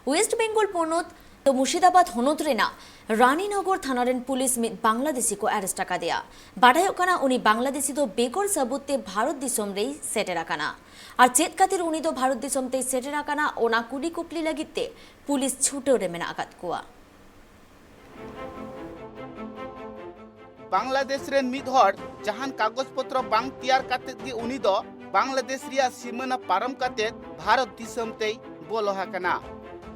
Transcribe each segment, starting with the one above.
Waste Bengal पनत तो Murshidabad हनत Raina Raninagar थानारेन police मिद Bangladeshi को arrest दिया बाढ़ायोकाना उनी बांग्लादेशी दो बेगर सबूते भारत दिसम रे सेटेराकाना और चेत खातिर उनी दो भारत दिसम ते सेटेराकाना ओना कुली कुपली लगिते पुलिस छूटे रे मेना आकात कुआ बांग्लादेश रेन मिद हर जहान कागज पत्र बांग तैयार काते गे उनी दो बांग्लादेश रिया सीमाना पारम काते भारत दिसम ते बोलो हाकना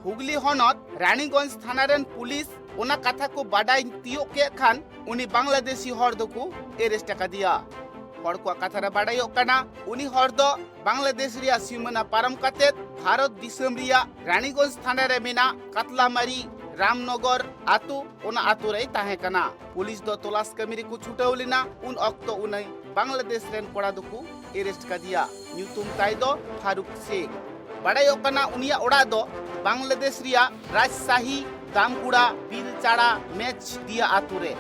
हुगली हनत रानीगंज थानारेन पुलिस ओना कथा को बाडाई तियो के खान उनी बांग्लादेशी हर दो एरेस्ट दिया हर को कथा रे बाडाई ओकाना उनी हर दो बांग्लादेश रिया सीमाना पारम काते भारत दिसम रिया रानीगंज थाना रे मेना कातलामारी रामनगर आतु ओना आतु रे ताहे कना पुलिस दो तलाश कमिरी को छुटाव लेना उन अक्तो उनै बांग्लादेश रेन कोड़ा दो एरेस्ट दिया न्यूतुम ताई दो फारूक शेख बाडाई ओकाना उनिया ओड़ा दो बांग्लादेश रिया राजशाही दामकुड़ा बिलचाड़ा मैच दिया आतु रे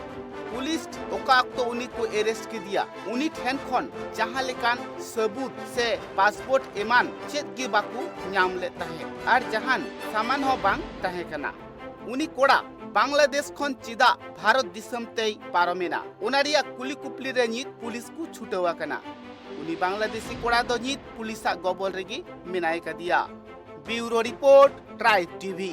पुलिस ओका अक्तो उनी को एरेस्ट के दिया उनी ठेन खन जहां लेकान सबूत से पासपोर्ट एमान चेत के बाकू नाम ले ताहे और जहान सामान हो बांग ताहे कना उनी कोड़ा बांग्लादेश खन चिदा भारत दिसम तेई पारमेना उनारिया कुली कुपली रे नित पुलिस को छुटवा कना उनी बांग्लादेशी कोड़ा दो नित पुलिसा गबल रेगी मेनाय का दिया ब्यूरो रिपोर्ट ट्राइब टीवी।